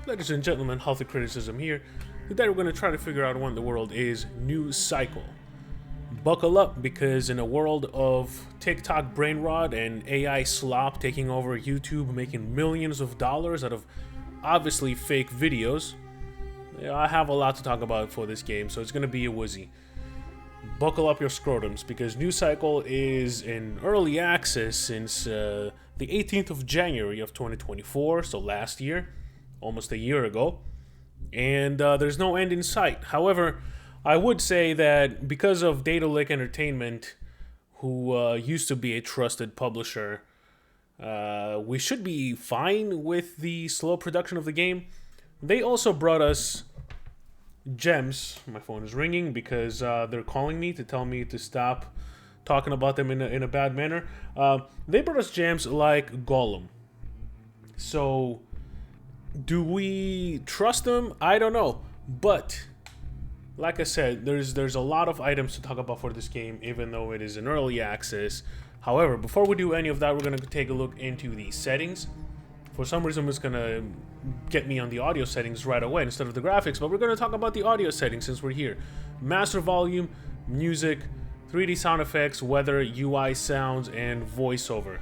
Ladies and gentlemen, Healthy Criticism here. Today we're going to try to figure out what in the world is news cycle. Buckle up, because in a world of TikTok brain rot and AI slop taking over YouTube, making millions of dollars out of obviously fake videos, I have a lot to talk about for this game, so it's going to be a woozy. Buckle up your scrotums, because News Cycle is in early access since the 18th of January of 2024, so last year, almost a year ago, and there's no end in sight. However, I would say that because of Data Lake Entertainment, who used to be a trusted publisher, we should be fine with the slow production of the game. They also brought us gems. My phone is ringing because they're calling me to tell me to stop talking about them in a bad manner. They brought us gems like Gollum. So, do we trust them? I don't know. But, like I said, there's a lot of items to talk about for this game, even though it is in early access. However, before we do any of that, we're going to take a look into the settings. For some reason, it's going to get me on the audio settings right away instead of the graphics, but we're going to talk about the audio settings since we're here. Master volume, music, 3D sound effects, weather, UI sounds, and voiceover.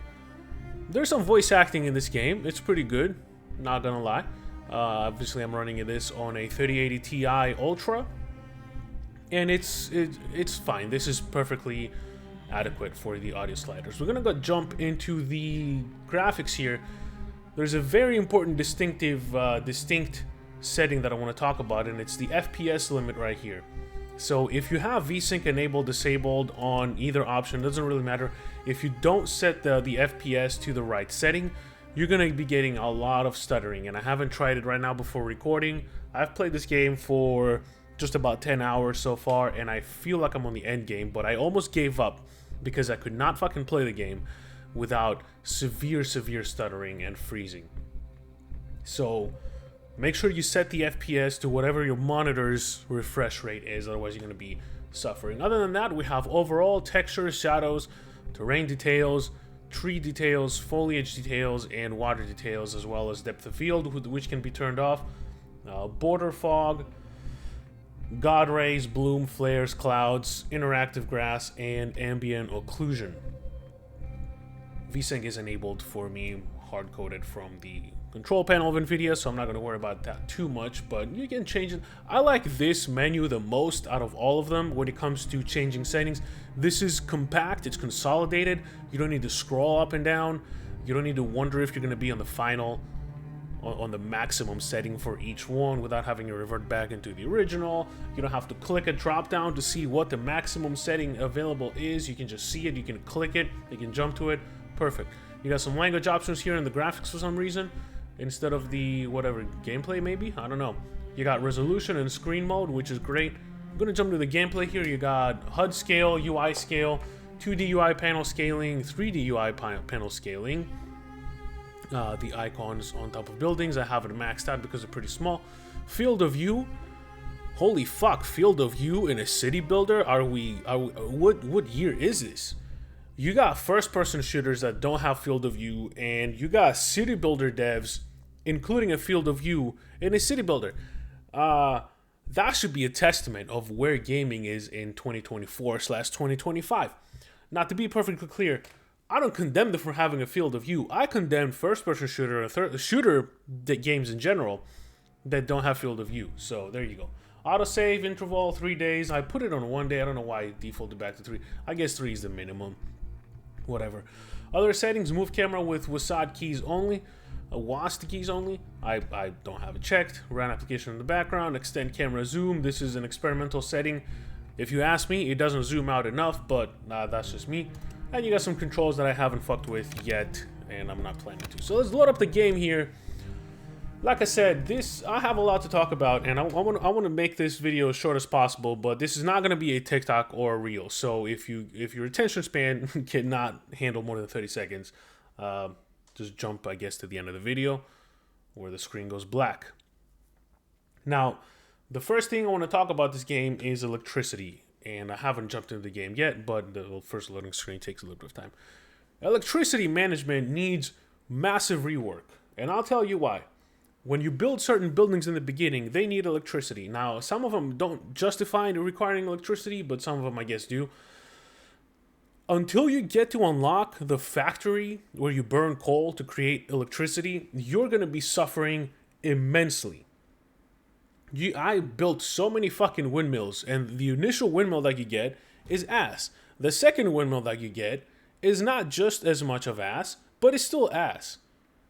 There's some voice acting in this game. It's pretty good, not gonna lie. Obviously, I'm running this on a 3080 Ti Ultra, and it's fine. This is perfectly adequate for the audio sliders. We're gonna jump into the graphics here. There's a very important distinct setting that I want to talk about, and it's the FPS limit right here. So if you have VSync enabled, disabled on either option, doesn't really matter. If you don't set the FPS to the right setting, you're going to be getting a lot of stuttering, and I haven't tried it right now before recording. I've played this game for just about 10 hours so far, and I feel like I'm on the end game, but I almost gave up because I could not fucking play the game without severe stuttering and freezing. So make sure you set the FPS to whatever your monitor's refresh rate is, otherwise you're going to be suffering. Other than that, we have overall textures, shadows, terrain details, tree details, foliage details, and water details, as well as depth of field, which can be turned off, border fog, God rays, bloom, flares, clouds, interactive grass, and ambient occlusion. VSync is enabled for me, hard-coded from the control panel of NVIDIA, so I'm not going to worry about that too much, but you can change it. I like this menu the most out of all of them when it comes to changing settings. This is compact, it's consolidated, you don't need to scroll up and down, you don't need to wonder if you're going to be on the final, on the maximum setting for each one without having to revert back into the original. You don't have to click a drop down to see what the maximum setting available is. You can just see it, you can click it, you can jump to it. Perfect. You got some language options here in the graphics for some reason, instead of the whatever gameplay maybe. I don't know. You got resolution and screen mode, which is great. I'm gonna jump to the gameplay here. You got HUD scale, UI scale, 2D UI panel scaling, 3D UI panel scaling. The icons on top of buildings, I have it maxed out because they're pretty small. Field of view. Holy fuck! Field of view in a city builder. What year is this? You got first-person shooters that don't have field of view, and you got city builder devs, including a field of view in a city builder. That should be a testament of where gaming is in 2024/2025. Now, to be perfectly clear, I don't condemn them for having a field of view. I condemn first-person shooter games in general that don't have field of view. So there you go. Autosave interval 3 days. I put it on 1 day. I don't know why it defaulted back to 3. I guess 3 is the minimum. Whatever. Other settings, move camera with WASD keys only, WASD keys only. I don't have it checked. Run application in the background, extend camera zoom. This is an experimental setting. If you ask me, it doesn't zoom out enough, but that's just me. And you got some controls that I haven't fucked with yet, and I'm not planning to. So let's load up the game here. Like I said, I have a lot to talk about, and I want to make this video as short as possible, but this is not going to be a TikTok or a reel. So if your attention span cannot handle more than 30 seconds, just jump, I guess, to the end of the video where the screen goes black. Now, the first thing I want to talk about this game is electricity, and I haven't jumped into the game yet, but the first loading screen takes a little bit of time. Electricity management needs massive rework, and I'll tell you why. when you build certain buildings in the beginning, they need electricity. Now, some of them don't justify requiring electricity, but some of them, I guess, do. Until you get to unlock the factory where you burn coal to create electricity, you're going to be suffering immensely. I built so many fucking windmills, and the initial windmill that you get is ass. The second windmill that you get is not just as much of ass, but it's still ass.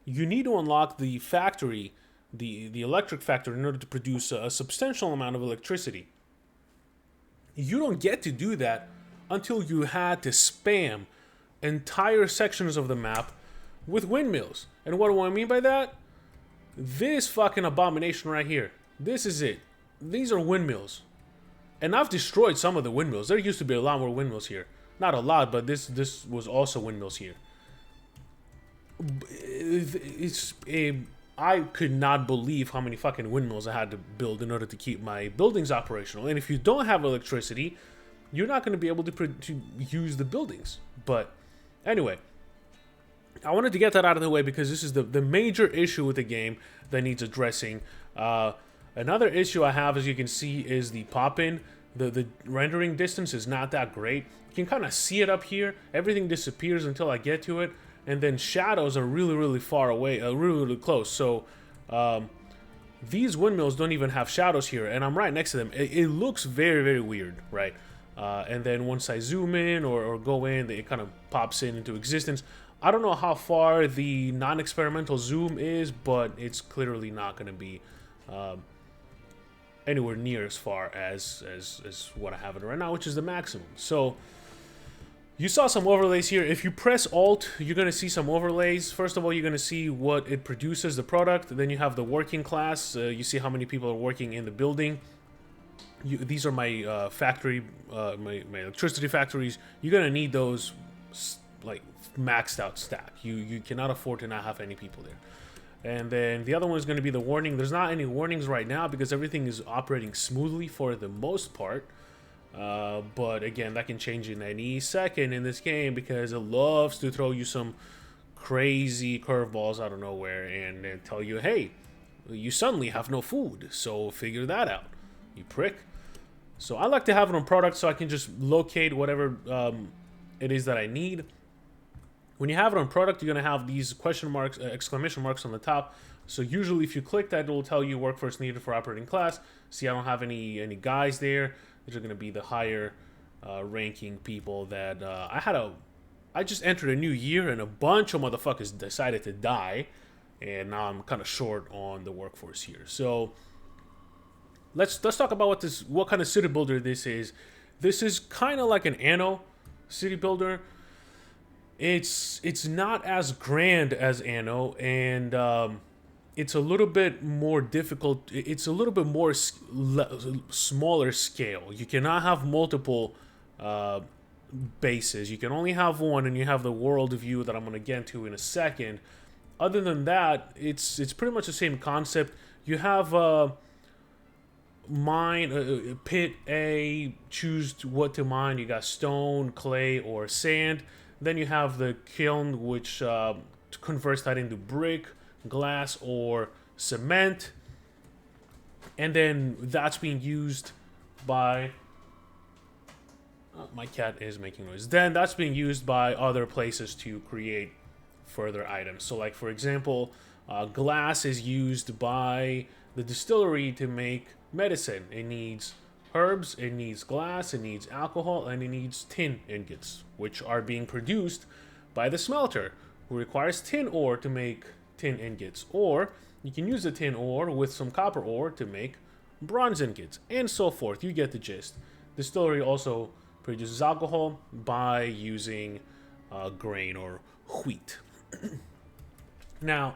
You need to unlock the factory, the electric factory, in order to produce a substantial amount of electricity. You don't get to do that until you had to spam entire sections of the map with windmills. And what do I mean by that? This fucking abomination right here. This is it. These are windmills. And I've destroyed some of the windmills. There used to be a lot more windmills here. Not a lot, but this was also windmills here. I could not believe how many fucking windmills I had to build in order to keep my buildings operational. And if you don't have electricity, you're not going to be able to use the buildings. But anyway, I wanted to get that out of the way because this is the major issue with the game that needs addressing. Another issue I have, as you can see, is the pop-in. The rendering distance is not that great. You can kind of see it up here. Everything disappears until I get to it. And then shadows are really, really far away, really, really close. So these windmills don't even have shadows here. And I'm right next to them. It looks very, very weird, right? And then once I zoom in or go in, it kind of pops into existence. I don't know how far the non-experimental zoom is, but it's clearly not going to be anywhere near as far as what I have it right now, which is the maximum. So you saw some overlays here. If you press Alt, you're going to see some overlays. First of all, you're going to see what it produces, the product. Then you have the working class. You see how many people are working in the building. These are my factory, my electricity factories. You're going to need those like maxed out stack. You cannot afford to not have any people there. And then the other one is going to be the warning. There's not any warnings right now because everything is operating smoothly for the most part. But again, that can change in any second in this game because it loves to throw you some crazy curveballs out of nowhere and tell you, hey, you suddenly have no food, so figure that out, you prick. So I like to have it on product so I can just locate whatever it is that I need. When you have it on product, you're going to have these question marks, exclamation marks on the top. So usually if you click that, it will tell you workforce needed for operating class. See, I don't have any guys there. These are going to be the higher ranking people that I just entered a new year and a bunch of motherfuckers decided to die. And now I'm kind of short on the workforce here. So let's talk about what kind of city builder this is. This is kind of like an Anno city builder. It's not as grand as Anno, and it's a little bit more difficult. It's a little bit more smaller scale. You cannot have multiple bases. You can only have one, and you have the world view that I'm going to get to in a second. Other than that, it's pretty much the same concept. You have mine, pit A, choose what to mine. You got stone, clay, or sand. Then you have the kiln, which converts that into brick, glass, or cement. And then that's being used by... Oh, my cat is making noise. Then that's being used by other places to create further items. So like, for example, glass is used by the distillery to make medicine. It needs herbs, it needs glass, it needs alcohol, and it needs tin ingots, which are being produced by the smelter, who requires tin ore to make tin ingots. Or you can use the tin ore with some copper ore to make bronze ingots, and so forth. You get the gist. Distillery also produces alcohol by using grain or wheat. Now,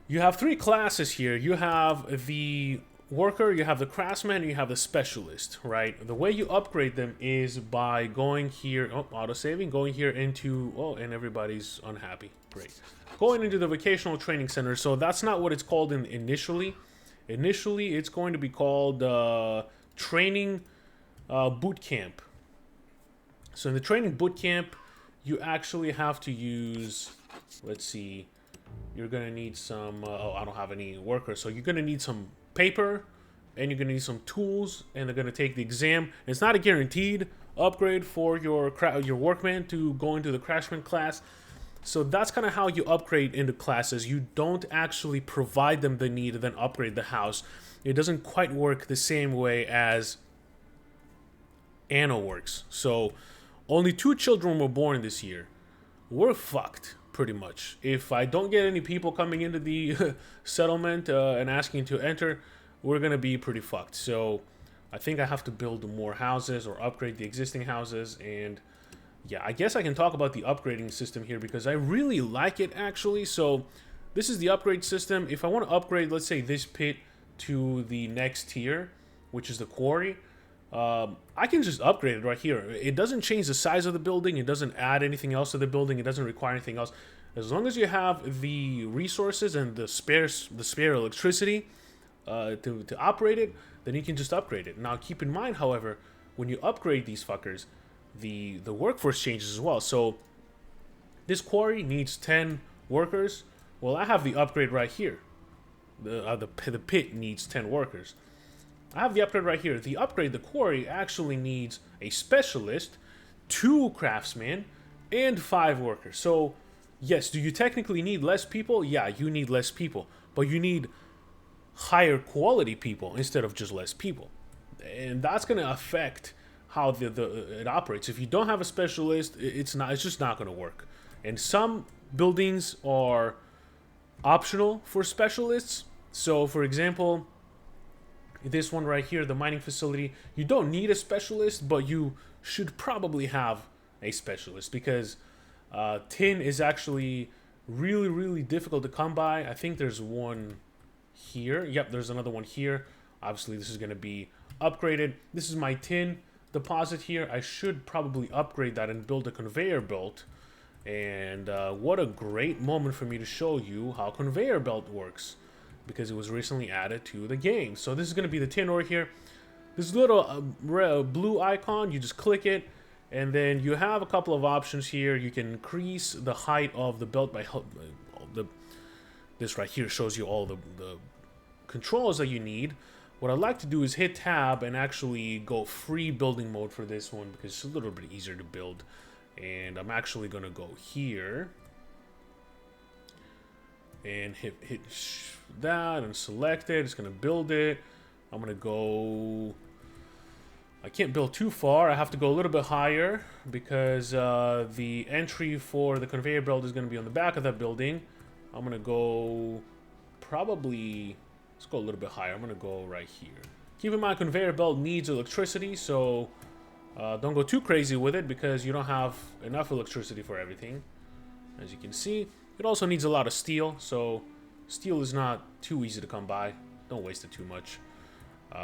you have three classes here. You have the worker, you have the craftsman, and you have the specialist, right? The way you upgrade them is by going here, auto-saving, going here into, and everybody's unhappy. Great. Going into the vocational training center. So that's not what it's called initially. Initially, it's going to be called training boot camp. So in the training boot camp, you actually have to use, let's see, You're gonna need some, oh, I don't have any workers. So you're gonna need some paper, and you're gonna need some tools, and they're gonna take the exam. It's not a guaranteed upgrade for your workman to go into the craftsman class. So that's kind of how you upgrade into classes. You don't actually provide them the need and then upgrade the house. It doesn't quite work the same way as Anno works. So only 2 children were born this year. We're fucked, pretty much. If I don't get any people coming into the settlement and asking to enter, we're gonna be pretty fucked. So I think I have to build more houses or upgrade the existing houses. And yeah, I guess I can talk about the upgrading system here because I really like it, actually. So this is the upgrade system. If I want to upgrade, let's say, this pit to the next tier, which is the quarry, I can just upgrade it right here. It doesn't change the size of the building. It doesn't add anything else to the building. It doesn't require anything else. As long as you have the resources and the spare electricity to operate it, then you can just upgrade it. Now, keep in mind, however, when you upgrade these fuckers, the workforce changes as well. So this quarry needs 10 workers. Well, I have the upgrade right here. The pit needs 10 workers. I have the upgrade right here. The upgrade, the quarry, actually needs a specialist, 2 craftsmen, and 5 workers. So yes, do you technically need less people? Yeah, you need less people, but you need higher quality people instead of just less people, and that's going to affect how it operates. If you don't have a specialist, it's just not going to work. And some buildings are optional for specialists. So for example, this one right here, the mining facility, you don't need a specialist, but you should probably have a specialist because tin is actually really, really difficult to come by. I think there's one here. Yep, there's another one here. Obviously, this is going to be upgraded. This is my tin deposit here. I should probably upgrade that and build a conveyor belt. And what a great moment for me to show you how conveyor belt works, because it was recently added to the game. So this is going to be the tin ore here. This little blue icon, you just click it, and then you have a couple of options here. You can increase the height of the belt by this right here shows you all the controls that you need. What I'd like to do is hit tab and actually go free building mode for this one because it's a little bit easier to build. And I'm actually going to go here and hit that and select it. It's going to build it. I'm going to go... I can't build too far. I have to go a little bit higher because the entry for the conveyor belt is going to be on the back of that building. I'm going to go probably... Let's go a little bit higher. I'm going to go right here. Keep in mind, conveyor belt needs electricity, so don't go too crazy with it because you don't have enough electricity for everything. As you can see, it also needs a lot of steel, so steel is not too easy to come by. Don't waste it too much.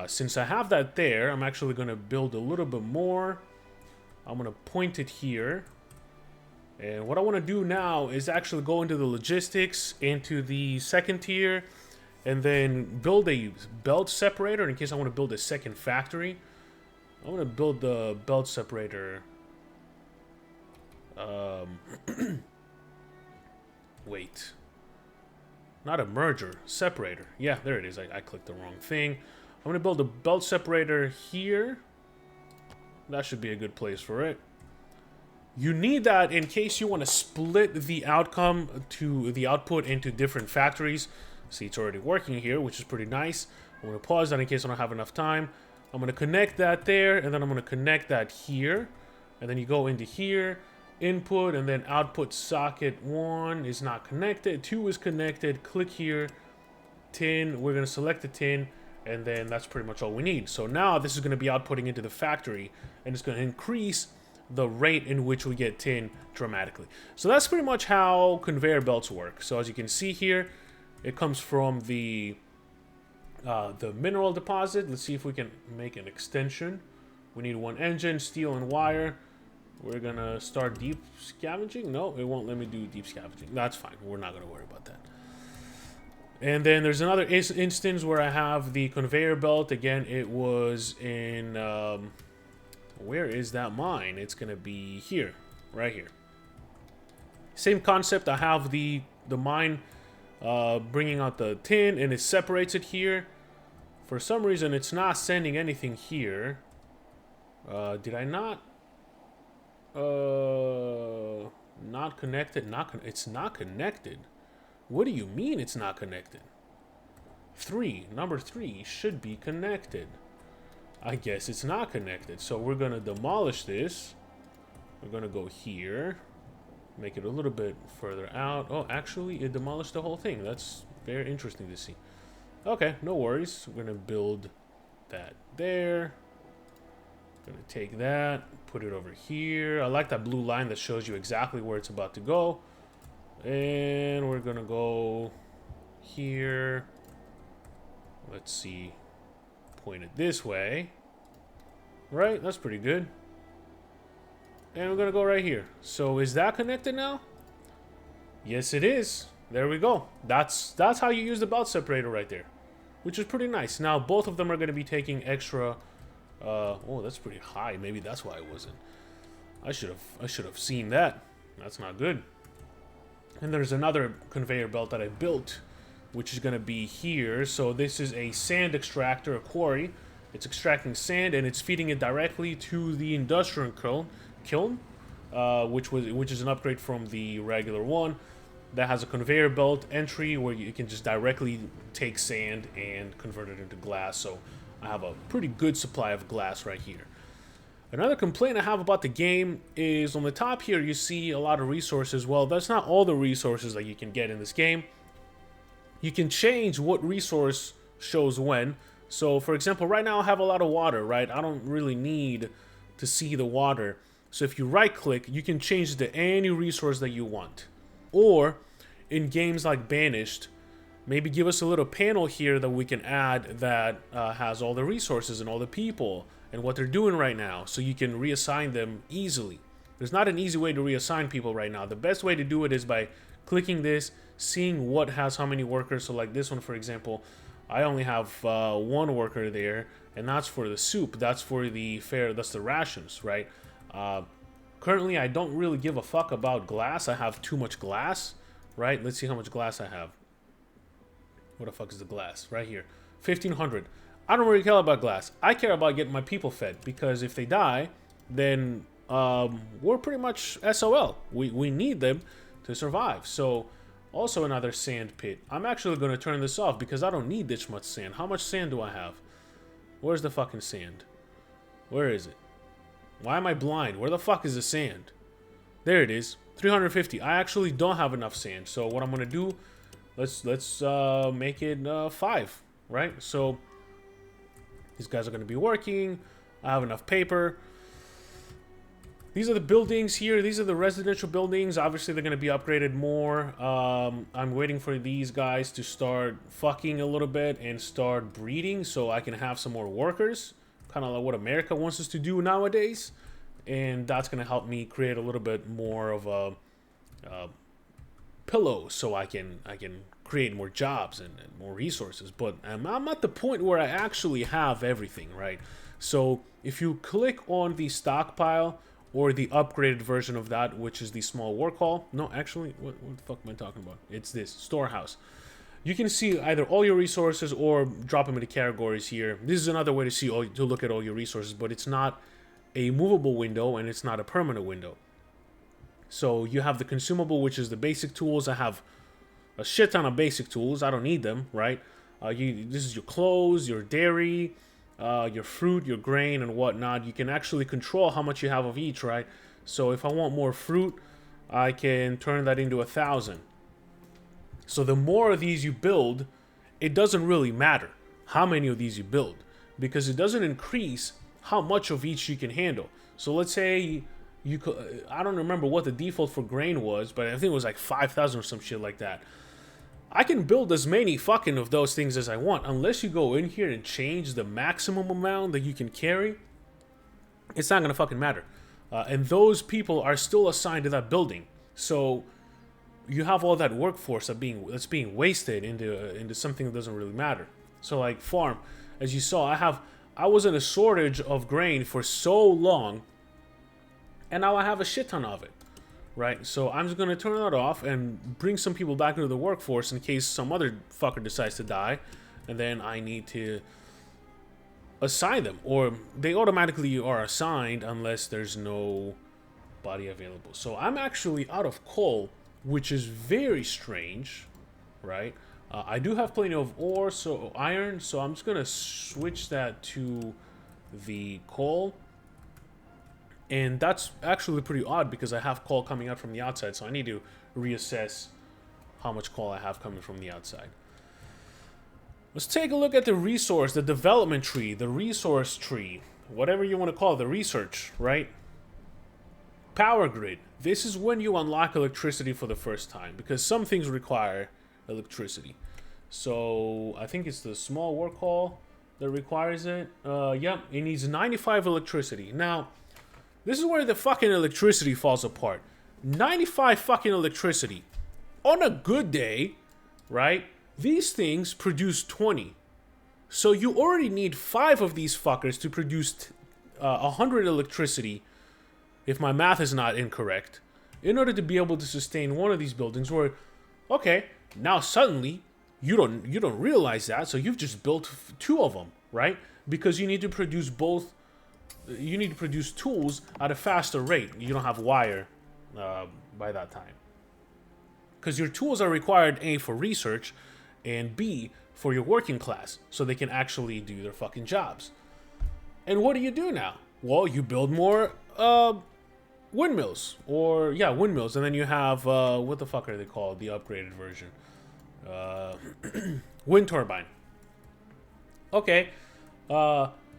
Since I have that there, I'm actually going to build a little bit more. I'm going to point it here. And what I want to do now is actually go into the logistics, into the second tier, and then build a belt separator in case I want to build a second factory. I'm going to build the belt separator. Wait. Not a merger, separator. Yeah, there it is. I clicked the wrong thing. I'm going to build a belt separator here. That should be a good place for it. You need that in case you want to split the outcome to the output into different factories. See, it's already working here, which is pretty nice. I'm going to pause that in case I don't have enough time. I'm going to connect that there, and then I'm going to connect that here. And then you go into here, input, and then output socket 1 is not connected. 2 is connected. Click here, tin. We're going to select the tin, and then that's pretty much all we need. So now this is going to be outputting into the factory, and it's going to increase the rate in which we get tin dramatically. So that's pretty much how conveyor belts work. So as you can see here, it comes from the mineral deposit. Let's see if we can make an extension. We need 1 engine, steel, and wire. We're going to start deep scavenging. No, it won't let me do deep scavenging. That's fine. We're not going to worry about that. And then there's another instance where I have the conveyor belt. Again, it was in... where is that mine? It's going to be here. Right here. Same concept. I have the mine bringing out the tin, and it separates it here. For some reason, it's not sending anything here. Did I not? Not connected. It's not connected. What do you mean it's not connected? Number 3 should be connected. I guess it's not connected. So we're gonna demolish this. We're gonna go here. Make it a little bit further out. Oh, actually, it demolished the whole thing. That's very interesting to see. Okay, no worries. We're gonna build that there. Gonna take that, put it over here. I like that blue line that shows you exactly where it's about to go. And we're gonna go here. Let's see. Point it this way. Right, that's pretty good. And we're gonna go right here. So is that connected now? Yes, it is. There we go. That's how you use the belt separator right there, which is pretty nice. Now both of them are gonna be taking extra. Oh, that's pretty high. Maybe that's why it wasn't. I should have seen that. That's not good. And there's another conveyor belt that I built, which is gonna be here. So this is a sand extractor, a quarry. It's extracting sand and it's feeding it directly to the industrial kiln, which is an upgrade from the regular one. That has a conveyor belt entry where you can just directly take sand and convert it into glass. So I have a pretty good supply of glass right here. Another complaint I have about the game is on the top here you see a lot of resources. Well, that's not all the resources that you can get in this game. You can change what resource shows when. So for example, right now I have a lot of water, right? I don't really need to see the water. So if you right click, you can change it to any resource that you want. Or in games like Banished, maybe give us a little panel here that we can add that has all the resources and all the people and what they're doing right now, so you can reassign them easily. There's not an easy way to reassign people right now. The best way to do it is by clicking this, seeing what has how many workers. So like this one, for example, I only have 1 worker there, and that's for the soup. That's for the fare. That's the rations, right? Currently, I don't really give a fuck about glass. I have too much glass, right? Let's see how much glass I have. What the fuck is the glass? Right here. 1,500. I don't really care about glass. I care about getting my people fed, because if they die, then we're pretty much SOL. We need them to survive. So, also another sand pit. I'm actually going to turn this off because I don't need this much sand. How much sand do I have? Where's the fucking sand? Where is it? Why am I blind? Where the fuck is the sand? There it is. 350. I actually don't have enough sand. So what I'm going to do, let's make it 5, right? So these guys are going to be working. I have enough paper. These are the buildings here. These are the residential buildings. Obviously, they're going to be upgraded more. I'm waiting for these guys to start fucking a little bit and start breeding so I can have some more workers. Kind of like what America wants us to do nowadays. And that's going to help me create a little bit more of a pillow so I can create more jobs and more resources. But I'm at the point where I actually have everything, right? So if you click on the stockpile or the upgraded version of that, which is the small work hall. No, actually, what the fuck am I talking about? It's this storehouse. You can see either all your resources or drop them into categories here. This is another way to look at all your resources, but it's not a movable window and it's not a permanent window. So you have the consumable, which is the basic tools. I have a shit ton of basic tools. I don't need them, right? This is your clothes, your dairy, your fruit, your grain, and whatnot. You can actually control how much you have of each, right? So if I want more fruit, I can turn that into 1,000. So the more of these you build, it doesn't really matter how many of these you build, because it doesn't increase how much of each you can handle. So let's say you could, I don't remember what the default for grain was, but I think it was like 5,000 or some shit like that. I can build as many fucking of those things as I want, unless you go in here and change the maximum amount that you can carry. It's not gonna fucking matter. And those people are still assigned to that building. So you have all that workforce that's being wasted into something that doesn't really matter. So like farm, as you saw, I was in a shortage of grain for so long, and now I have a shit ton of it, right? So I'm just gonna turn that off and bring some people back into the workforce in case some other fucker decides to die, and then I need to assign them, or they automatically are assigned unless there's no body available. So I'm actually out of coal, which is very strange, right? I do have plenty of ore, so iron, so I'm just gonna switch that to the coal. And that's actually pretty odd because I have coal coming out from the outside, so I need to reassess how much coal I have coming from the outside. Let's take a look at the resource, the development tree, the resource tree, whatever you want to call it, the research, right? Power grid. This is when you unlock electricity for the first time, because some things require electricity. So I think it's the small work hall that requires it. Yep, it needs 95 electricity. Now, this is where the fucking electricity falls apart. 95 fucking electricity. On a good day, right? These things produce 20. So you already need 5 of these fuckers to produce 100 electricity, if my math is not incorrect, in order to be able to sustain one of these buildings. Where, okay, now suddenly you don't realize that, so you've just built 2 of them, right? Because you need to produce both. You need to produce tools at a faster rate. You don't have wire by that time, because your tools are required, A, for research, and B, for your working class, so they can actually do their fucking jobs. And what do you do now? Well, you build more windmills, or yeah, windmills, and then you have what the fuck are they called? The upgraded version, wind turbine. Okay,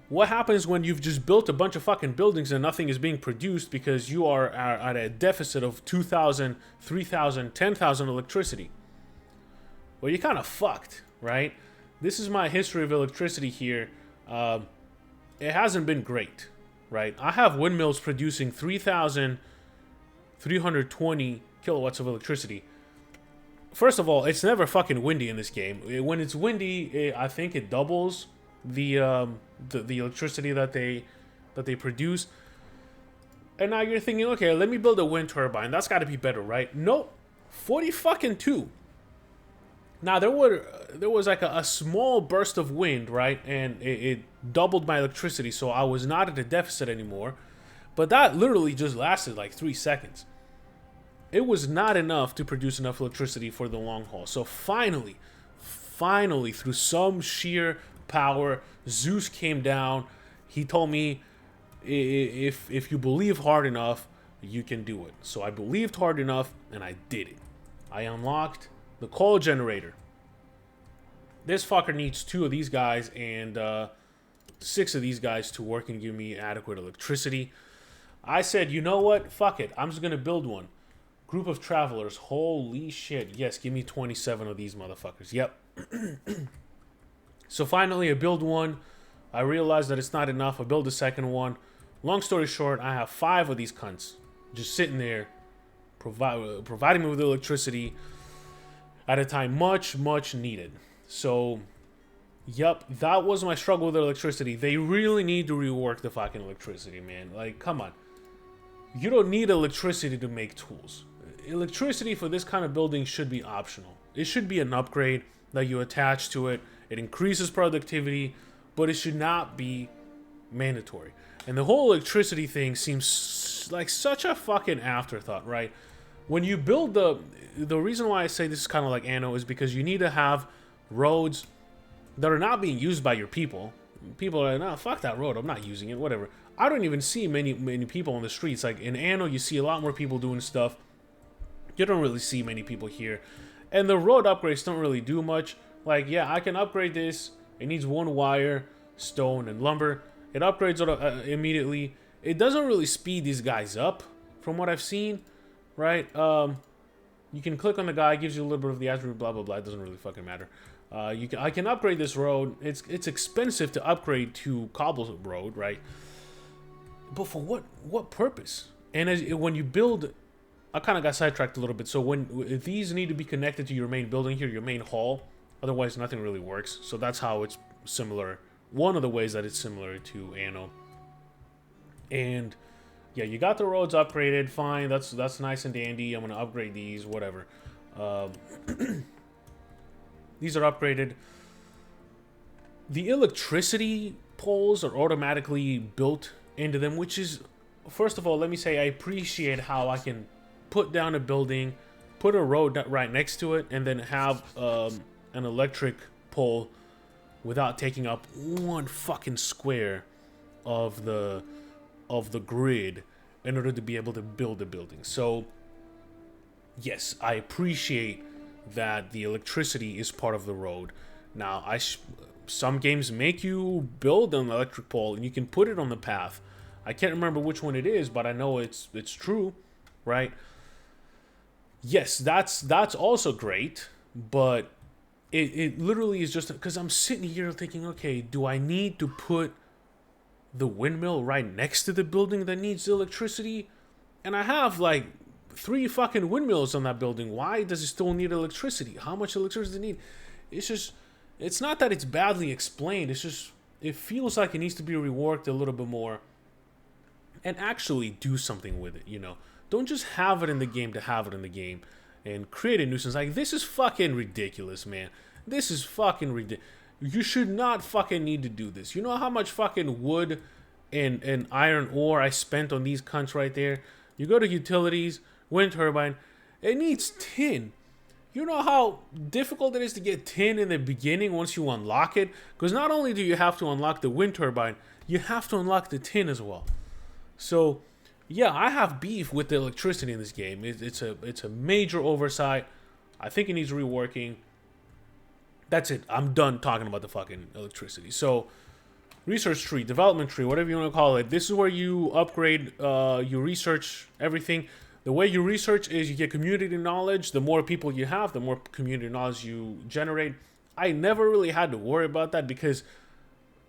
what happens when you've just built a bunch of fucking buildings and nothing is being produced because you are at a deficit of 2,000, 3,000, 10,000 electricity? Well, you're kind of fucked, right? This is my history of electricity here. It hasn't been great, right? I have windmills producing 3,320 kilowatts of electricity. First of all, it's never fucking windy in this game. When it's windy, I think it doubles the electricity that they produce. And now you're thinking, okay, let me build a wind turbine. That's got to be better, right? Nope, 40 fucking 2. Now there was like a small burst of wind, right, and it doubled my electricity, so I was not at a deficit anymore. But that literally just lasted like 3 seconds. It was not enough to produce enough electricity for the long haul. So finally, through some sheer power, Zeus came down. He told me, if you believe hard enough, you can do it. So I believed hard enough, and I did it. I unlocked the coal generator. This fucker needs 2 of these guys and 6 of these guys to work and give me adequate electricity. I said, you know what? Fuck it. I'm just going to build one. Group of travelers. Holy shit. Yes, give me 27 of these motherfuckers. Yep. So finally, I build one. I realize that it's not enough. I build a second one. Long story short, I have 5 of these cunts just sitting there providing me with electricity at a time much needed. So, yep, that was my struggle with electricity. They really need to rework the fucking electricity, man. Like, come on. You don't need electricity to make tools. Electricity for this kind of building should be optional. It should be an upgrade that you attach to it. It increases productivity, but it should not be mandatory. And the whole electricity thing seems like such a fucking afterthought, right? When you build the reason why I say this is kind of like Anno is because you need to have roads that are not being used by your people. People are like, no, fuck that road, I'm not using it, whatever. I don't even see many people on the streets. Like in Anno, you see a lot more people doing stuff. You don't really see many people here. And the road upgrades don't really do much. Like, yeah, I can upgrade this. It needs 1 wire, stone, and lumber. It upgrades immediately. It doesn't really speed these guys up, from what I've seen, right? You can click on the guy, gives you a little bit of the attribute, blah, blah, blah. It doesn't really fucking matter. I can upgrade this road. It's expensive to upgrade to cobble road, right? But for what purpose? And when you build, I kind of got sidetracked a little bit. So when these need to be connected to your main building here, your main hall, otherwise nothing really works. So that's how it's similar. One of the ways that it's similar to Anno. And Yeah, you got the roads upgraded. Fine, that's nice and dandy. I'm gonna upgrade these, whatever. Um, these are upgraded. The electricity poles are automatically built into them, which is, first of all, let me say I appreciate how I can put down a building, put a road right next to it, and then have an electric pole without taking up one fucking square of the grid in order to be able to build a building. So yes, I appreciate that the electricity is part of the road. Now, some games make you build an electric pole and you can put it on the path. I can't remember which one it is, but I know it's true, right? Yes, that's also great, but it literally is just because I'm sitting here thinking, okay, do I need to put the windmill right next to the building that needs electricity? And I have like 3 fucking windmills on that building. Why does it still need electricity? How much electricity does it need? It's just, it's not that it's badly explained. It's just, it feels like it needs to be reworked a little bit more and actually do something with it, you know? Don't just have it in the game to have it in the game and create a nuisance. Like, this is fucking ridiculous, man. This is fucking ridiculous. You should not fucking need to do this. You know how much fucking wood and iron ore I spent on these cunts right there? You go to utilities, wind turbine, it needs tin. You know how difficult it is to get tin in the beginning once you unlock it? Because not only do you have to unlock the wind turbine, you have to unlock the tin as well. So, yeah, I have beef with the electricity in this game. It's a major oversight. I think it needs reworking. That's it. I'm done talking about the fucking electricity. So, research tree, development tree, whatever you want to call it. This is where you upgrade, you research everything. The way you research is you get community knowledge. The more people you have, the more community knowledge you generate. I never really had to worry about that because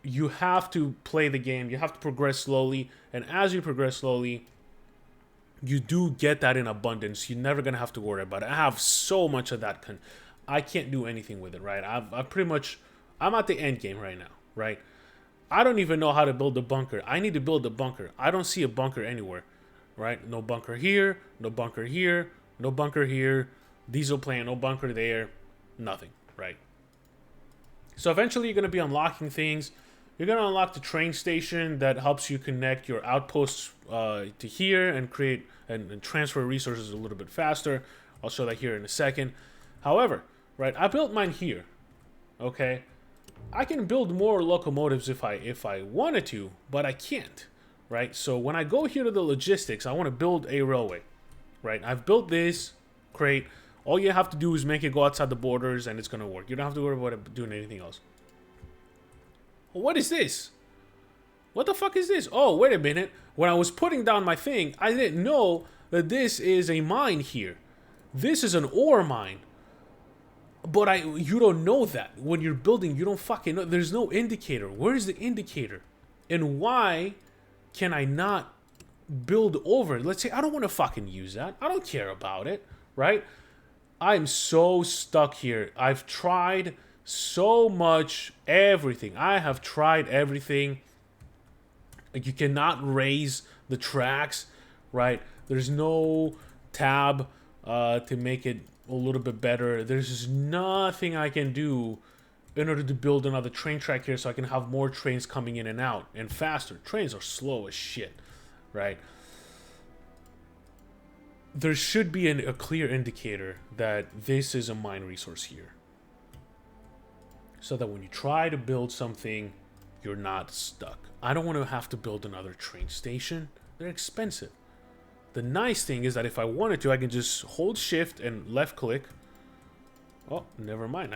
you have to play the game. You have to progress slowly. And as you progress slowly, you do get that in abundance. You're never going to have to worry about it. I have so much of that. I can't do anything with it, right? I've pretty much, I'm at the end game right now, right? I don't even know how to build a bunker. I need to build a bunker. I don't see a bunker anywhere, right? No bunker here, no bunker here, no bunker here, diesel plant, no bunker there, nothing, right? So eventually you're going to be unlocking things. You're going to unlock the train station that helps you connect your outposts to here and create and transfer resources a little bit faster. I'll show that here in a second. However, right, I built mine here, okay? I can build more locomotives if I wanted to, but I can't, right? So when I go here to the logistics, I want to build a railway, right? I've built this, great. All you have to do is make it go outside the borders and it's going to work. You don't have to worry about doing anything else. What is this? What the fuck is this? Oh, wait a minute. When I was putting down my thing, I didn't know that this is a mine here. This is an ore mine. But you don't know that. When you're building, you don't fucking know. There's no indicator. Where is the indicator? And why can I not build over it? Let's say I don't want to fucking use that. I don't care about it, right? I'm so stuck here. I've tried so much, everything. I have tried everything. Like, you cannot raise the tracks, right? There's no tab to make it a little bit better. There's just nothing I can do in order to build another train track here so I can have more trains coming in and out and faster. Trains are slow as shit, right? There should be a clear indicator that this is a mine resource here, so that when you try to build something, you're not stuck. I don't want to have to build another train station. They're expensive. The nice thing is that if I wanted to, I can just hold shift and left click. Oh, never mind.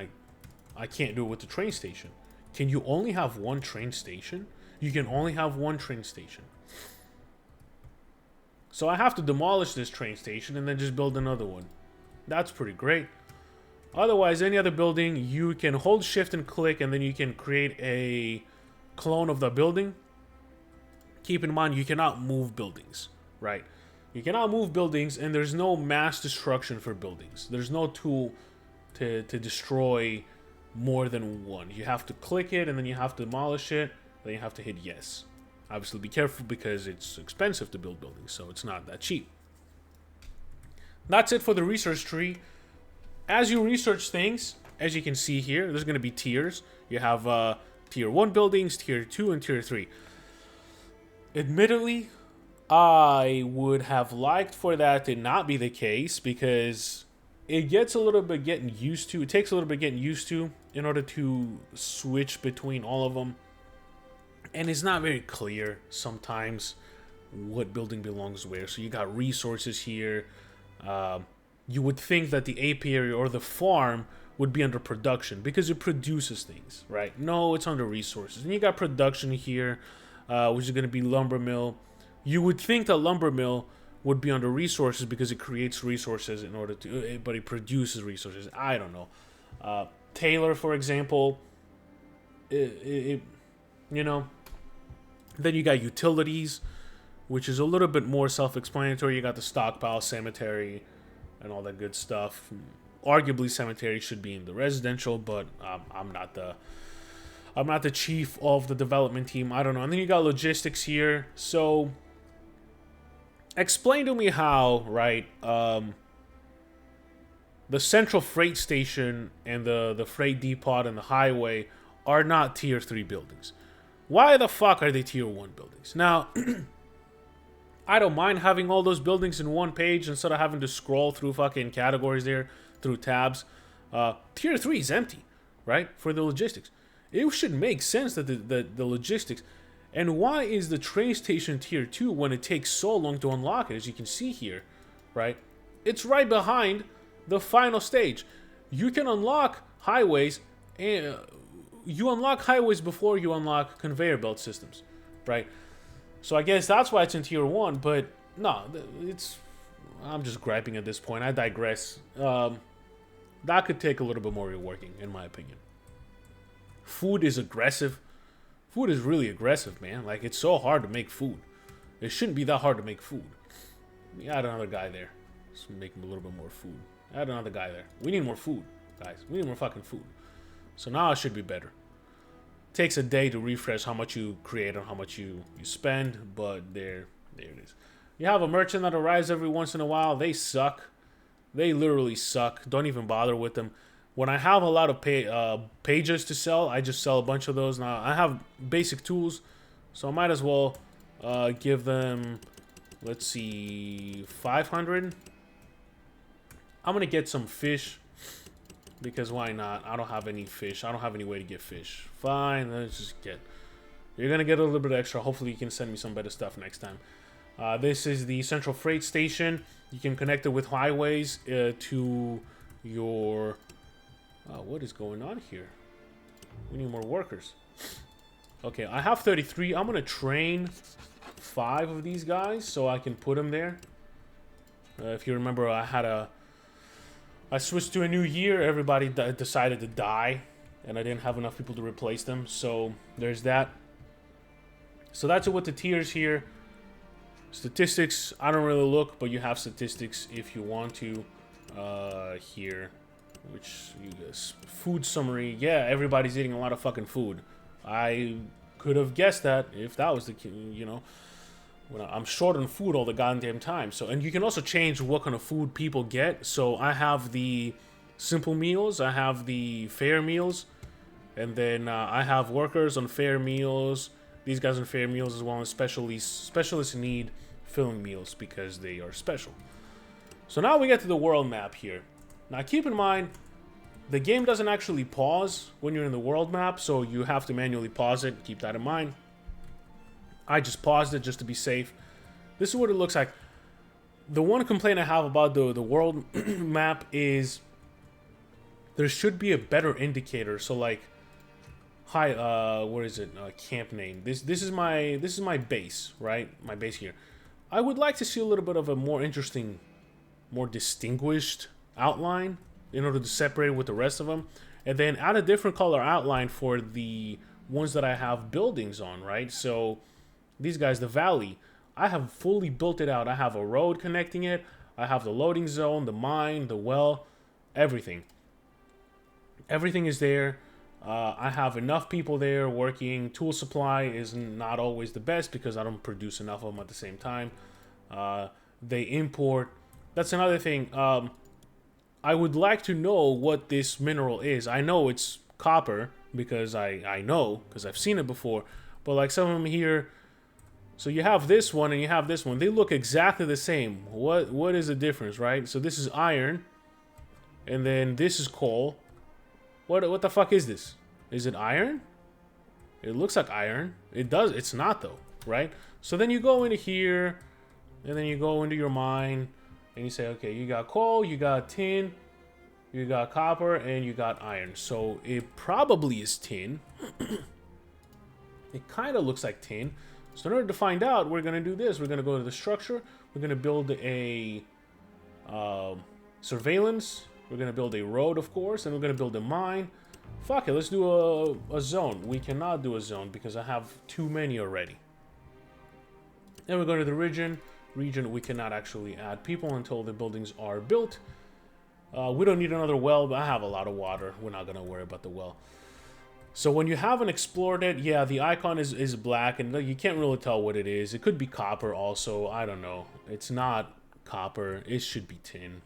I can't do it with the train station. Can you only have one train station? You can only have one train station. So I have to demolish this train station and then just build another one. That's pretty great. Otherwise, any other building, you can hold shift and click and then you can create a clone of the building. Keep in mind, you cannot move buildings, right? You cannot move buildings, and there's no mass destruction for buildings. There's no tool to destroy more than one. You have to click it, and then you have to demolish it, then you have to hit yes. Obviously, be careful because it's expensive to build buildings, so it's not that cheap. That's it for the research tree. As you research things, as you can see here, there's going to be tiers. You have tier 1 buildings, tier 2, and tier 3. Admittedly, I would have liked for that to not be the case because it gets a little bit getting used to. It takes a little bit getting used to in order to switch between all of them. And it's not very clear sometimes what building belongs where. So you got resources here. You would think that the apiary or the farm would be under production because it produces things, right? No, it's under resources. And you got production here, which is going to be lumber mill. You would think that lumber mill would be under resources because it creates resources in order to, but it produces resources. I don't know. Tailor, for example, you know. Then you got utilities, which is a little bit more self-explanatory. You got the stockpile, cemetery, and all that good stuff. Arguably, cemetery should be in the residential, but I'm not the chief of the development team. I don't know. And then you got logistics here. So, explain to me how, right? The central freight station and the freight depot and the highway are not tier 3 buildings. Why the fuck are they tier 1 buildings? Now, I don't mind having all those buildings in one page instead of having to scroll through fucking categories there, through tabs. Tier 3 is empty, right? For the logistics. It should make sense that the logistics... And why is the train station tier 2 when it takes so long to unlock it, as you can see here, right? It's right behind the final stage. You can unlock highways and... You unlock highways before you unlock conveyor belt systems, right? So I guess that's why it's in tier 1, but no, it's... I'm just griping at this point. I digress. That could take a little bit more reworking, in my opinion. Food is aggressive. Food is really aggressive, man. Like, it's so hard to make food. It shouldn't be that hard to make food. Add another guy there. Let's make him a little bit more food. Add another guy there. We need more food, guys. We need more fucking food. So now it should be better. Takes a day to refresh how much you create and how much you spend, but there it is. You have a merchant that arrives every once in a while. They suck. They literally suck. Don't even bother with them. When I have a lot of pages to sell, I just sell a bunch of those. Now, I have basic tools, so I might as well give them, let's see, 500. I'm going to get some fish. Because why not? I don't have any fish. I don't have any way to get fish. Fine, let's just get... You're going to get a little bit extra. Hopefully you can send me some better stuff next time. This is the central freight station. You can connect it with highways to your... what is going on here? We need more workers. Okay, I have 33. I'm going to train 5 of these guys so I can put them there. If you remember, I switched to a new year. Everybody decided to die, and I didn't have enough people to replace them. So there's that. So that's it with the tiers here. Statistics, I don't really look, but you have statistics if you want to. Here, which you guys, food summary. Yeah, everybody's eating a lot of fucking food. I could have guessed that if that was the, you know. I'm short on food all the goddamn time. So, and you can also change what kind of food people get. So I have the simple meals, I have the fair meals, and then I have workers on fair meals. These guys on fair meals as well as specialists need filling meals because they are special. So now we get to the world map here. Now keep in mind, the game doesn't actually pause when you're in the world map, so you have to manually pause it. Keep that in mind. I just paused it just to be safe. This is what it looks like. The one complaint I have about the world map is there should be a better indicator. So like, hi, what is it? Camp name. This is my base, right? My base here. I would like to see a little bit of a more interesting, more distinguished outline in order to separate it with the rest of them, and then add a different color outline for the ones that I have buildings on, right? So these guys, the valley, I have fully built it out. I have a road connecting it. I have the loading zone, the mine, the well, everything. Everything is there. I have enough people there working. Tool supply is not always the best because I don't produce enough of them at the same time. They import. That's another thing. I would like to know what this mineral is. I know it's copper because I know because I've seen it before. But like some of them here, so you have this one and you have this one. They look exactly the same. What is the difference, right? So this is iron, and then this is coal. What the fuck is this? Is it iron? It looks like iron. It does. It's not though, right? So then you go into here, and then you go into your mine, and you say, okay, you got coal, you got tin, you got copper, and you got iron. So it probably is tin. It kind of looks like tin. So in order to find out, we're gonna do this. We're gonna go to the structure. We're gonna build a surveillance. We're gonna build a road, of course, and we're gonna build a mine. Fuck it, let's do a zone. We cannot do a zone because I have too many already. Then we're going to the region. Region, we cannot actually add people until the buildings are built. We don't need another well, but I have a lot of water. We're not gonna worry about the well. So when you haven't explored it, yeah, the icon is black, and you can't really tell what it is. It could be copper also. I don't know. It's not copper. It should be tin.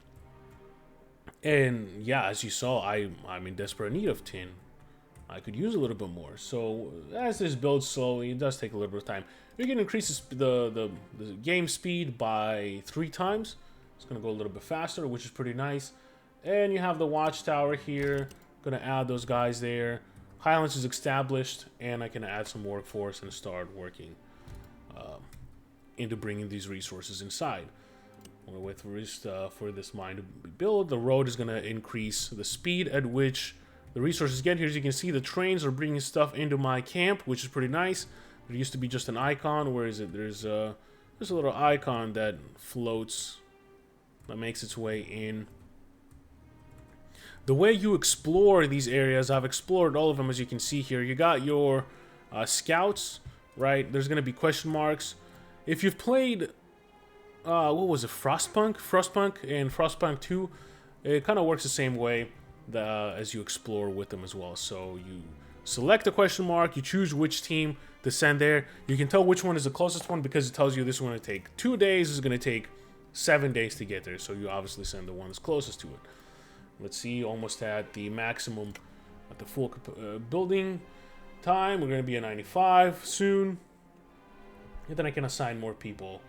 And yeah, as you saw, I'm in desperate need of tin. I could use a little bit more. So as this builds slowly, it does take a little bit of time. You can increase the game speed by 3 times. It's gonna go a little bit faster, which is pretty nice. And you have the watchtower here. Gonna add those guys there. Highlands is established, and I can add some workforce and start working into bringing these resources inside. We'll wait for this mine to be built. The road is going to increase the speed at which the resources get here. As you can see, the trains are bringing stuff into my camp, which is pretty nice. There used to be just an icon. Where is it? There's a little icon that floats, that makes its way in. The way you explore these areas, I've explored all of them, as you can see here. You got your scouts, right? There's going to be question marks. If you've played... what was it? Frostpunk and Frostpunk 2. It kind of works the same way as you explore with them as well. So you select a question mark, you choose which team to send there. You can tell which one is the closest one because it tells you this is going to take 2 days, this is going to take 7 days to get there. So you obviously send the one that's closest to it. Let's see, almost at the maximum, at the full building time. We're going to be at 95 soon. And then I can assign more people.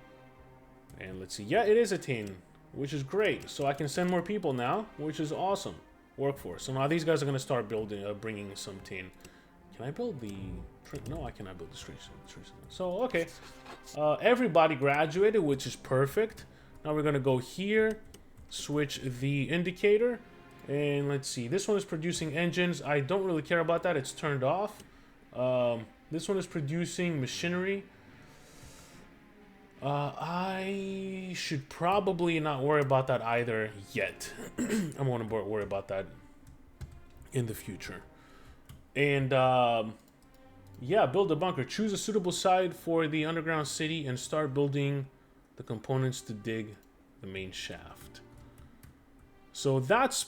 And let's see. Yeah, it is a tin, which is great. So I can send more people now, which is awesome. Workforce. So now these guys are going to start building, bringing some tin. Can I build the... No, I cannot build the street. So, okay. Everybody graduated, which is perfect. Now we're going to go here, switch the indicator. And let's see. This one is producing engines. I don't really care about that. It's turned off. This one is producing machinery. I should probably not worry about that either yet. I'm going to worry about that in the future. And yeah, build a bunker. Choose a suitable site for the underground city and start building the components to dig the main shaft. So that's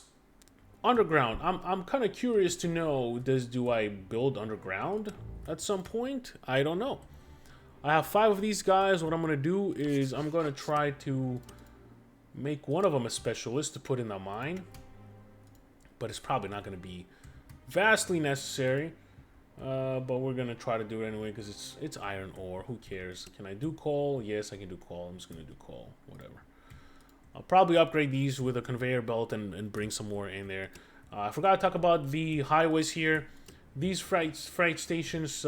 underground. I'm kind of curious to know, do I build underground at some point? I don't know. I have 5 of these guys. What I'm going to do is I'm going to try to make one of them a specialist to put in the mine. But it's probably not going to be vastly necessary. But we're going to try to do it anyway because it's iron ore. Who cares? Can I do coal? Yes, I can do coal. I'm just going to do coal. Whatever. I'll probably upgrade these with a conveyor belt and bring some more in there. I forgot to talk about the highways here. These freight stations,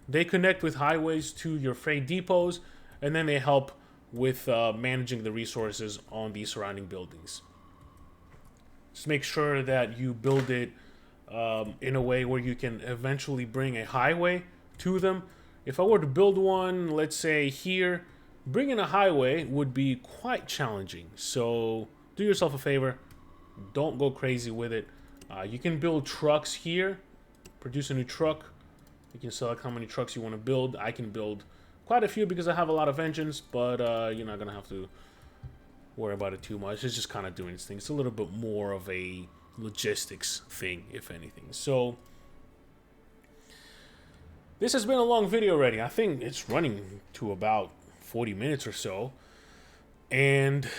they connect with highways to your freight depots, and then they help with managing the resources on the surrounding buildings. Just make sure that you build it in a way where you can eventually bring a highway to them. If I were to build one, let's say here, bringing a highway would be quite challenging. So do yourself a favor, don't go crazy with it. You can build trucks here, produce a new truck. You can select how many trucks you want to build. I can build quite a few because I have a lot of engines, but you're not going to have to worry about it too much. It's just kind of doing its thing. It's a little bit more of a logistics thing, if anything. So this has been a long video already. I think it's running to about 40 minutes or so. And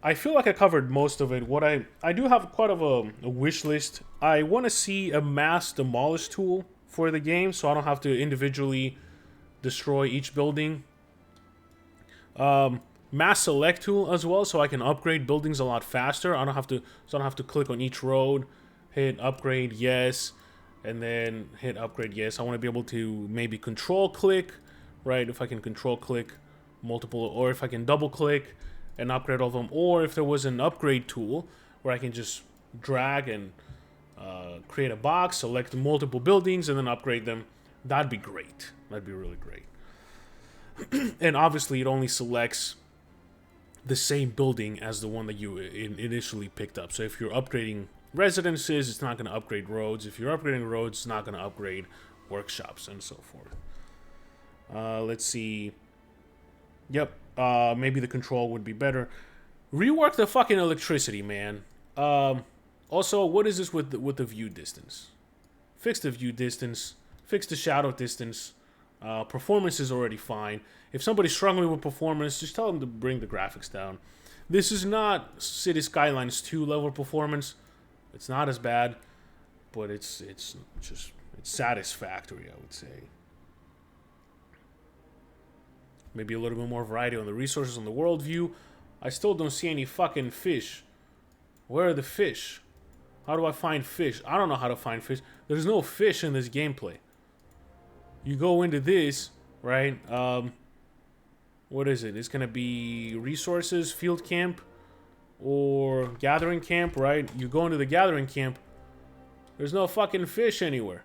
I feel like I covered most of it. What I do have quite of a wish list. I want to see a mass demolish tool for the game, so I don't have to individually destroy each building. Mass select tool as well, so I can upgrade buildings a lot faster. I don't have to click on each road, hit upgrade yes, and then hit upgrade yes. I want to be able to maybe control click, right? If I can control click multiple, or if I can double click and upgrade all of them, or if there was an upgrade tool where I can just drag and create a box, select multiple buildings, and then upgrade them. That'd be great. That'd be really great. And obviously it only selects the same building as the one that you initially picked up. So if you're upgrading residences, it's not going to upgrade roads. If you're upgrading roads, it's not going to upgrade workshops and so forth. Let's see. Yep. Maybe the control would be better. Rework the fucking electricity, man. Also, what is this with the view distance? Fix the view distance. Fix the shadow distance. Performance is already fine. If somebody's struggling with performance, just tell them to bring the graphics down. This is not City Skylines 2 level performance. It's not as bad, but it's satisfactory, I would say. Maybe a little bit more variety on the resources on the world view. I still don't see any fucking fish. Where are the fish? How do I find fish? I don't know how to find fish. There's no fish in this gameplay. You go into this, right? What is it? It's gonna be resources, field camp, or gathering camp, right? You go into the gathering camp. There's no fucking fish anywhere.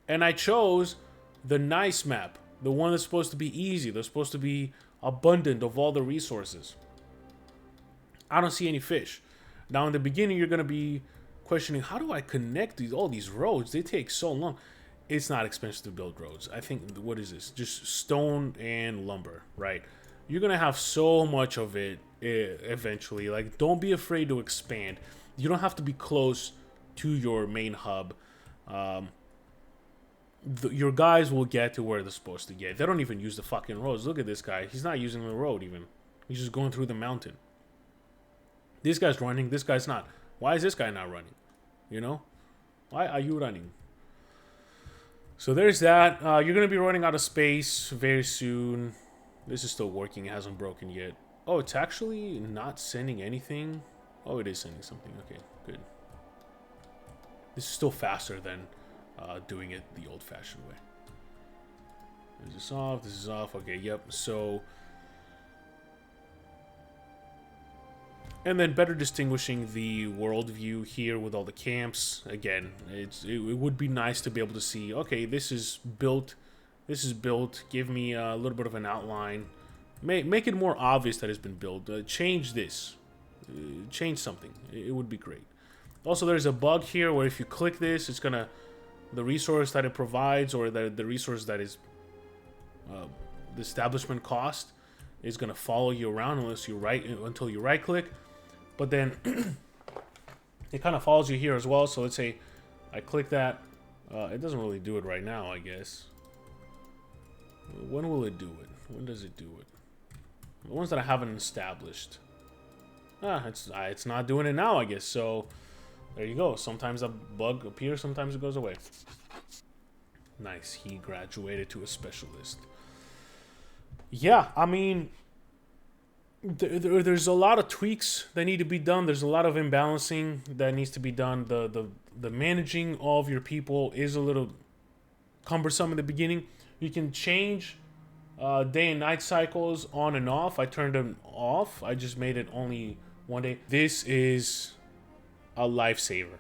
And I chose the nice map. The one that's supposed to be easy. That's supposed to be abundant of all the resources. I don't see any fish. Now in the beginning, you're gonna be questioning, how do I connect all these roads? They take so long. It's not expensive to build roads. I think, what is this? Just stone and lumber, right? You're gonna have so much of it eventually. Like, don't be afraid to expand. You don't have to be close to your main hub. Your guys will get to where they're supposed to get. They don't even use the fucking roads. Look at this guy. He's not using the road even. He's just going through the mountain. This guy's running. This guy's not. Why is this guy not running? You know? Why are you running? So there's that. You're going to be running out of space very soon. This is still working. It hasn't broken yet. Oh, it's actually not sending anything. Oh, it is sending something. Okay, good. This is still faster than doing it the old-fashioned way. This is off. This is off. Okay, yep. So, and then better distinguishing the world view here with all the camps. Again, it would be nice to be able to see, okay, this is built. This is built. Give me a little bit of an outline. Make it more obvious that it's been built. Change this. Change something. It would be great. Also, there's a bug here where if you click this, it's gonna, the resource that it provides, or the resource that is the establishment cost, is gonna follow you around until you right click. But then it kind of follows you here as well. So let's say I click that. It doesn't really do it right now, I guess. When will it do it? When does it do it? The ones that I haven't established. It's not doing it now, I guess. So there you go. Sometimes a bug appears, sometimes it goes away. Nice. He graduated to a specialist. Yeah, I mean, there's a lot of tweaks that need to be done. There's a lot of imbalancing that needs to be done. The managing of your people is a little cumbersome in the beginning. You can change day and night cycles on and off. I turned them off. I just made it only one day. This is a lifesaver.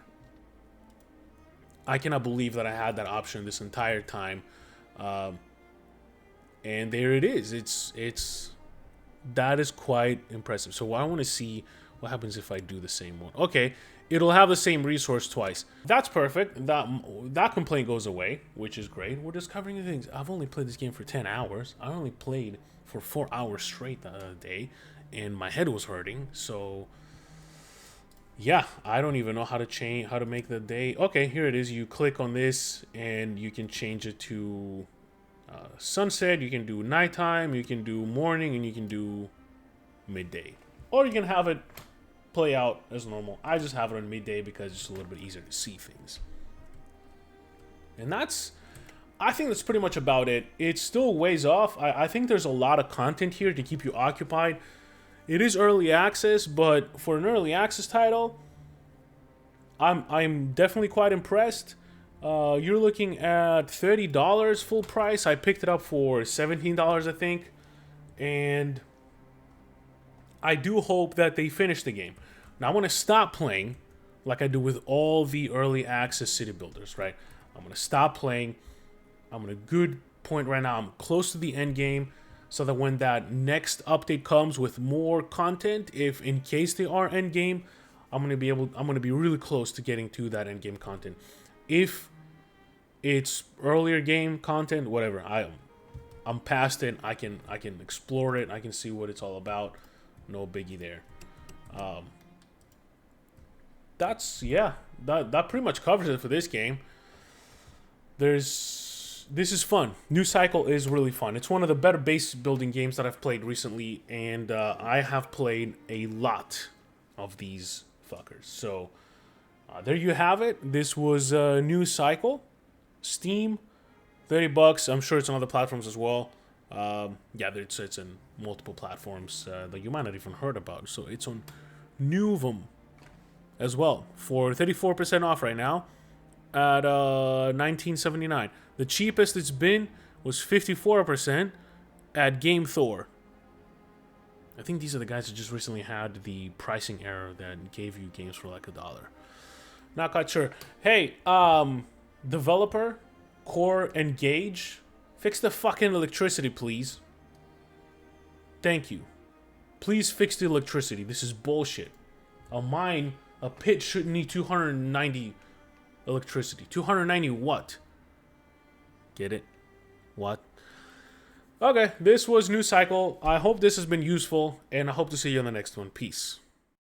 I cannot believe that I had that option this entire time. And there it is. That is quite impressive. So I want to see what happens if I do the same one. Okay, it'll have the same resource twice. That's perfect. That complaint goes away, which is great. We're discovering new things. I've only played this game for 10 hours. I only played for 4 hours straight the other day, and my head was hurting. So yeah, I don't even know how to make the day. Okay, here it is. You click on this and you can change it to sunset. You can do nighttime. You can do morning, and you can do midday, or you can have it play out as normal. I just have it on midday because it's just a little bit easier to see things. And I think that's pretty much about it. It's still ways off. I think there's a lot of content here to keep you occupied. It is early access, but for an early access title, I'm definitely quite impressed. You're looking at $30 full price. I picked it up for $17, I think, and I do hope that they finish the game. Now I want to stop playing, like I do with all the early access city builders. Right? I'm gonna stop playing. I'm at a good point right now. I'm close to the end game, so that when that next update comes with more content, if in case they are end game, I'm gonna be really close to getting to that end game content. If it's earlier game content, whatever, I'm past it. I can explore it. I can see what it's all about. No biggie there. That pretty much covers it for this game. This is fun. New Cycle is really fun. It's one of the better base building games that I've played recently, and I have played a lot of these fuckers. So there you have it. This was New Cycle, Steam, $30. I'm sure it's on other platforms as well. Yeah, it's in multiple platforms that you might not even heard about. So it's on Nuvum as well for 34% off right now at $19.79. The cheapest it's been was 54% at Game Thor. I think these are the guys that just recently had the pricing error that gave you games for like $1. Not quite sure. Hey, developer, Core Engage, fix the fucking electricity, please. Thank you. Please fix the electricity. This is bullshit. A pit shouldn't need 290 electricity. 290 what? Get it? What? Okay, this was New Cycle. I hope this has been useful, and I hope to see you on the next one. Peace.